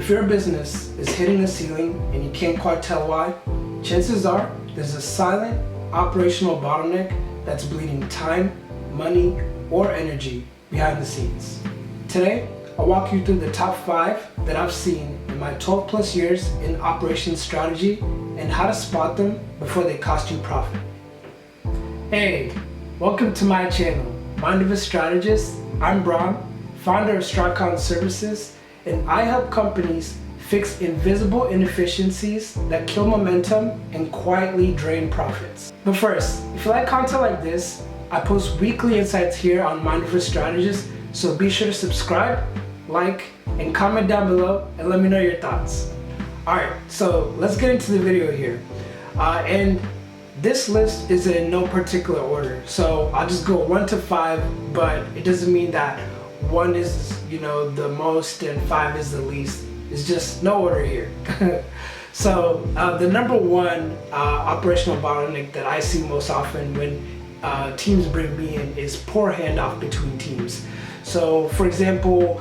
If your business is hitting the ceiling and you can't quite tell why, chances are there's a silent operational bottleneck that's bleeding time, money, or energy behind the scenes. Today, I'll walk you through the top 5 that I've seen in my 12 plus years in operations strategy and how to spot them before they cost you profit. Hey, welcome to my channel, Mind of a Strategist. I'm Braun, founder of Stratcon Services, and I help companies fix invisible inefficiencies that kill momentum and quietly drain profits. But first, if you like content like this, I post weekly insights here on Mind of a Strategist, so be sure to subscribe, like, and comment down below and let me know your thoughts. Alright, so let's get into the video here. And this list is in no particular order, so I'll just go 1 to 5, but it doesn't mean that 1 is, the most and 5 is the least. It's just no order here. So the number 1 operational bottleneck that I see most often when teams bring me in is poor handoff between teams. So for example,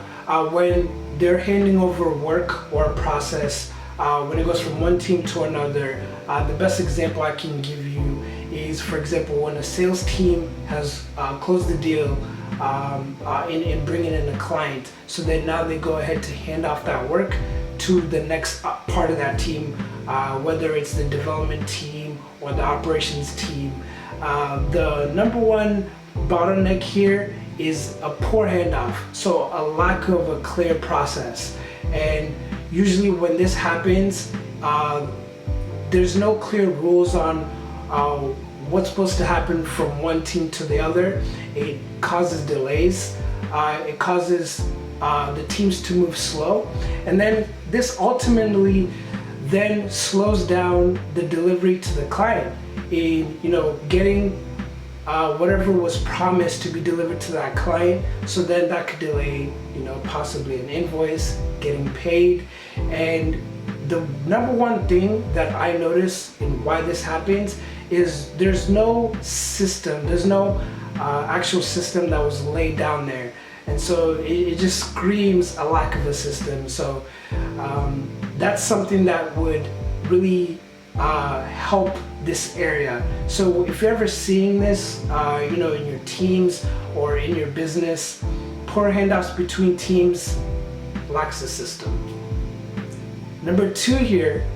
when they're handing over work or a process, when it goes from one team to another, the best example I can give you is, for example, when a sales team has closed the deal in bringing in a client, so then now they go ahead to hand off that work to the next part of that team, whether it's the development team or the operations team. The number 1 bottleneck here is a poor handoff, so a lack of a clear process. And usually when this happens, there's no clear rules on what's supposed to happen from one team to the other. It causes delays, it causes the teams to move slow, and then this ultimately then slows down the delivery to the client in getting whatever was promised to be delivered to that client. So then that could delay possibly an invoice getting paid. And the number 1 thing that I notice in why this happens is there's no system, there's no actual system that was laid down there, and so it just screams a lack of a system. So that's something that would really help this area. So if you're ever seeing this in your teams or in your business, poor handoffs between teams lacks a system. Number 2 here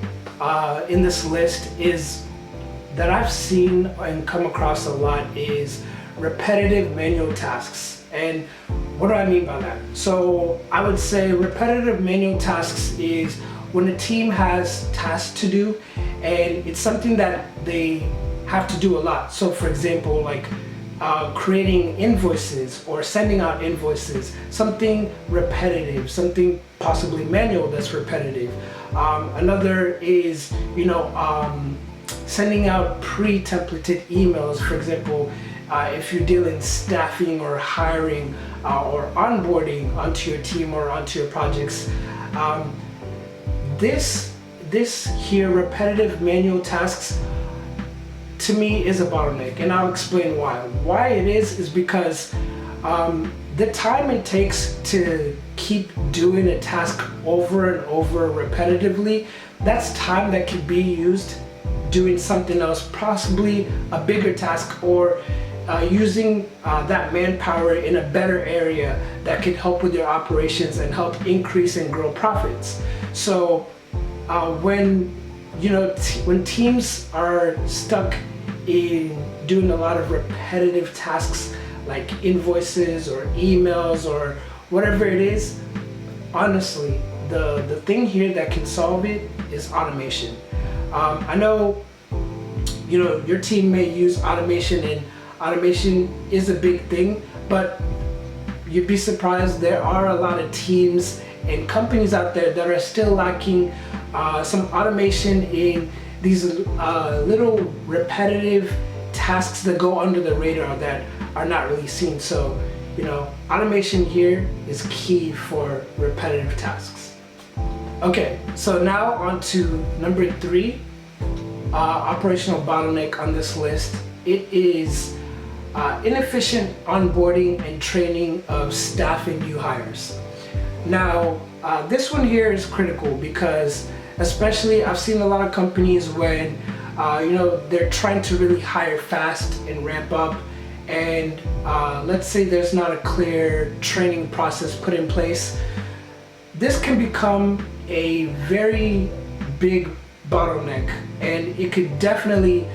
in this list is that I've seen and come across a lot is repetitive manual tasks. And what do I mean by that? So I would say repetitive manual tasks is when a team has tasks to do and it's something that they have to do a lot. So for example, like creating invoices or sending out invoices, something repetitive, something possibly manual that's repetitive. Another is sending out pre-templated emails. For example, if you're dealing staffing or hiring or onboarding onto your team or onto your projects, this here repetitive manual tasks to me is a bottleneck, and I'll explain why. Why it is because the time it takes to keep doing a task over and over repetitively, that's time that could be used doing something else, possibly a bigger task, or using that manpower in a better area that could help with your operations and help increase and grow profits. So when teams are stuck in doing a lot of repetitive tasks like invoices or emails or whatever it is, honestly, the thing here that can solve it is automation. I know your team may use automation, and automation is a big thing, but you'd be surprised there are a lot of teams and companies out there that are still lacking some automation in these little repetitive tasks that go under the radar that are not really seen. So automation here is key for repetitive tasks. Okay, so now on to number 3 operational bottleneck on this list. It is inefficient onboarding and training of staff and new hires. Now, this one here is critical because especially I've seen a lot of companies when they're trying to really hire fast and ramp up, and let's say there's not a clear training process put in place. This can become a very big bottleneck, and it could definitely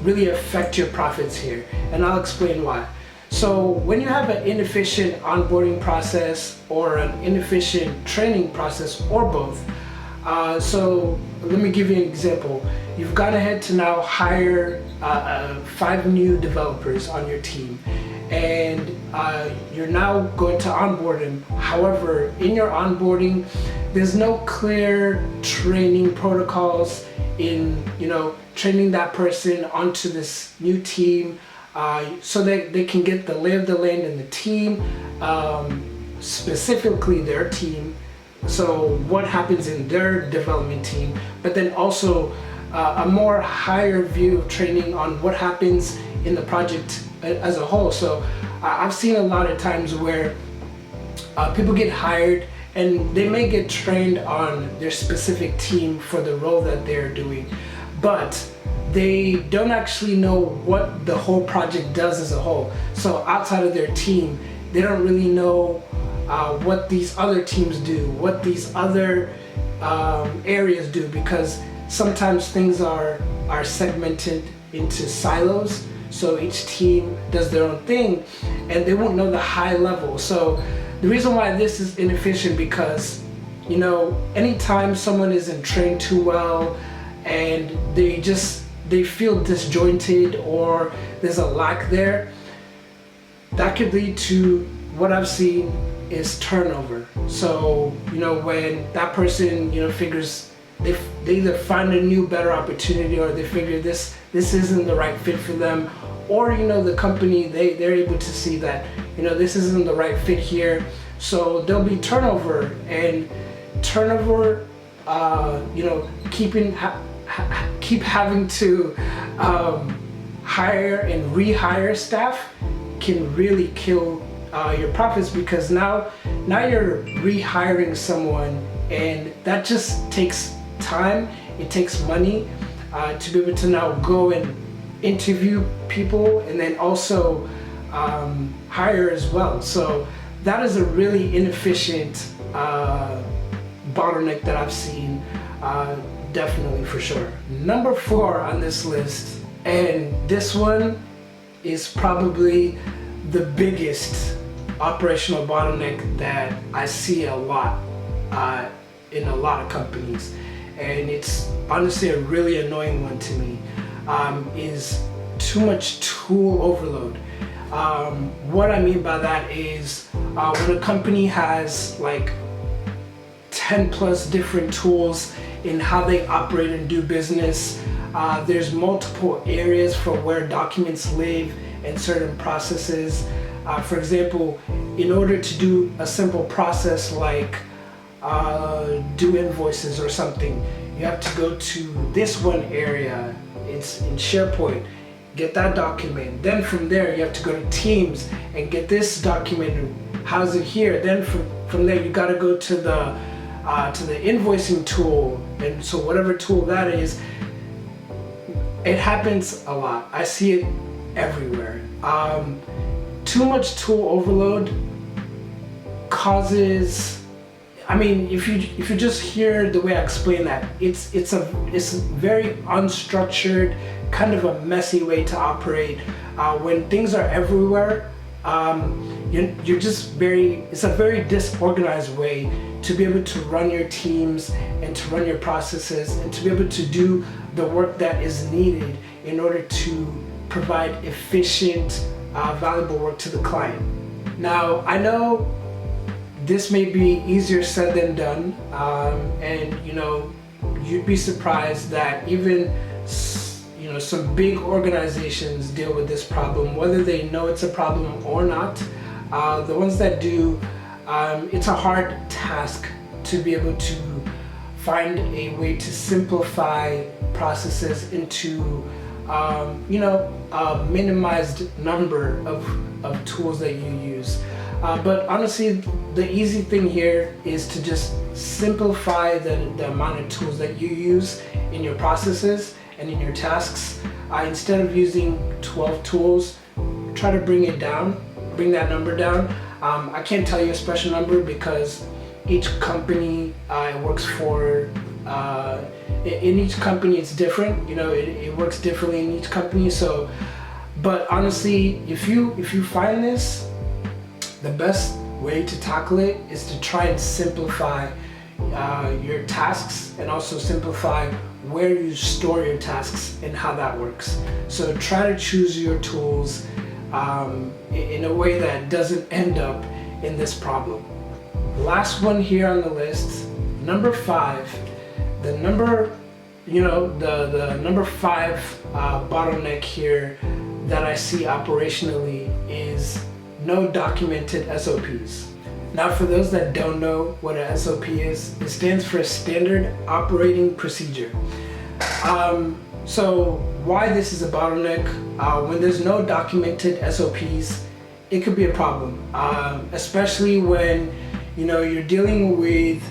really affect your profits here, and I'll explain why. So when you have an inefficient onboarding process or an inefficient training process or both, so let me give you an example. You've gone ahead to now hire 5 new developers on your team, and you're now going to onboard them. However, in your onboarding, there's no clear training protocols in training that person onto this new team, so that they can get the lay of the land in the team, specifically their team. So what happens in their development team, but then also a more higher view of training on what happens in the project as a whole. So I've seen a lot of times where people get hired and they may get trained on their specific team for the role that they're doing, but they don't actually know what the whole project does as a whole. So outside of their team, they don't really know what these other teams do, what these other areas do, because sometimes things are segmented into silos. So each team does their own thing and they won't know the high level. So the reason why this is inefficient, because anytime someone isn't trained too well and they feel disjointed or there's a lack there, that could lead to what I've seen is turnover. So when that person figures they either find a new better opportunity, or they figure this isn't the right fit for them, or the company they're able to see that this isn't the right fit here, so there'll be turnover, and turnover keep having to hire and rehire staff can really kill your profits, because now you're rehiring someone, and that just takes time, it takes money to be able to now go and interview people and then also hire as well. So that is a really inefficient bottleneck that I've seen, definitely, for sure. Number 4 on this list, and this one is probably the biggest operational bottleneck that I see a lot in a lot of companies, and it's honestly a really annoying one to me, is too much tool overload. What I mean by that is when a company has like 10 plus different tools in how they operate and do business, there's multiple areas for where documents live and certain processes. For example, in order to do a simple process like do invoices or something, you have to go to this one area, it's in SharePoint, get that document. Then from there you have to go to Teams and get this document and house it here. Then from there you got to go to the invoicing tool, and so whatever tool that is. It happens a lot. I see it everywhere. Too much tool overload causes, if you just hear the way I explain that, it's very unstructured, kind of a messy way to operate. When things are everywhere, it's a very disorganized way to be able to run your teams and to run your processes and to be able to do the work that is needed in order to provide efficient, valuable work to the client. Now, I know this may be easier said than done, and you'd be surprised that even some big organizations deal with this problem, whether they know it's a problem or not. The ones that do, it's a hard task to be able to find a way to simplify processes into a minimized number of tools that you use. But honestly, the easy thing here is to just simplify the amount of tools that you use in your processes and in your tasks. Instead of using 12 tools, try to bring that number down. I can't tell you a special number because each company works for, in each company it's different, it works differently in each company. So, but honestly, if you find this, the best way to tackle it is to try and simplify your tasks, and also simplify where you store your tasks and how that works. So try to choose your tools in a way that doesn't end up in this problem. Last one here on the list, number 5. The number five bottleneck here that I see operationally is no documented SOPs. Now, for those that don't know what an SOP is, it stands for Standard Operating Procedure. So why this is a bottleneck, when there's no documented SOPs, it could be a problem, especially when you're dealing with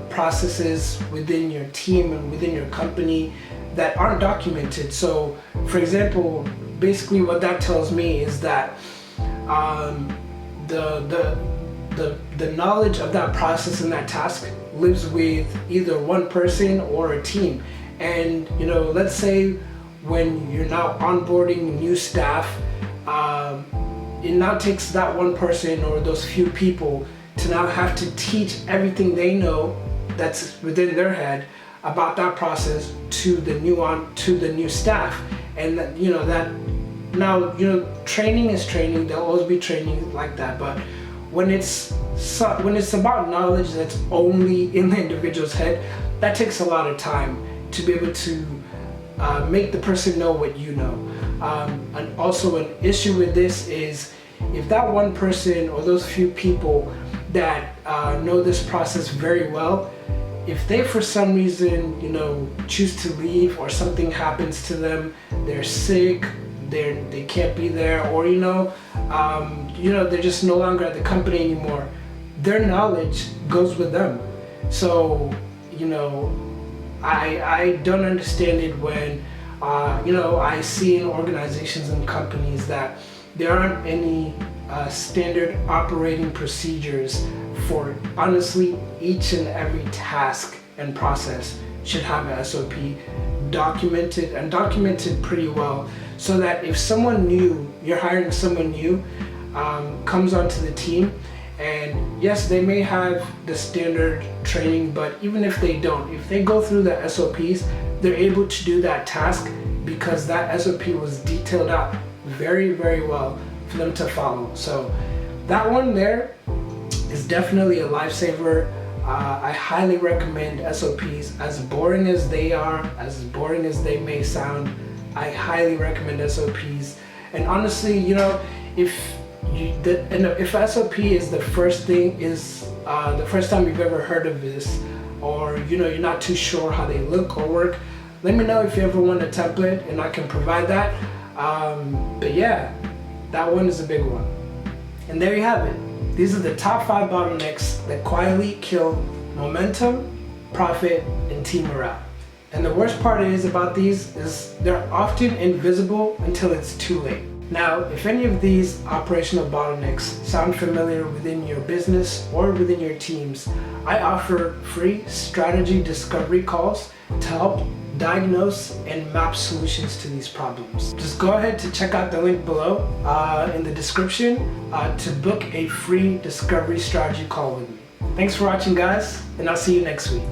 processes within your team and within your company that aren't documented. So, for example, basically what that tells me is that the knowledge of that process and that task lives with either one person or a team. And let's say when you're now onboarding new staff, it now takes that one person or those few people to now have to teach everything they know that's within their head about that process to the new staff. And training is training. There'll always be training like that. But when it's about knowledge that's only in the individual's head, that takes a lot of time to be able to make the person know what you know. And also an issue with this is if that one person or those few people that know this process very well, if they for some reason choose to leave, or something happens to them, they're sick, they can't be there, or they're just no longer at the company anymore, their knowledge goes with them. So I don't understand it when I see in organizations and companies that there aren't any standard operating procedures for, honestly, each and every task and process should have an SOP documented pretty well, so that if someone new, you're hiring someone new, comes onto the team, and yes, they may have the standard training, but even if they don't, if they go through the SOPs, they're able to do that task because that SOP was detailed out very, very well for them to follow. So that one there is definitely a lifesaver. I highly recommend SOPs. As boring as they are, as boring as they may sound, I highly recommend SOPs. And honestly, if SOP is the first time you've ever heard of this, or you're not too sure how they look or work, let me know if you ever want a template and I can provide that. But yeah, that one is a big one. And there you have it. These are the top 5 bottlenecks that quietly kill momentum, profit, and team morale. And the worst part about these is they're often invisible until it's too late. Now, if any of these operational bottlenecks sound familiar within your business or within your teams, I offer free strategy discovery calls to help diagnose and map solutions to these problems. Just go ahead to check out the link below in the description to book a free discovery strategy call with me. Thanks for watching, guys, and I'll see you next week.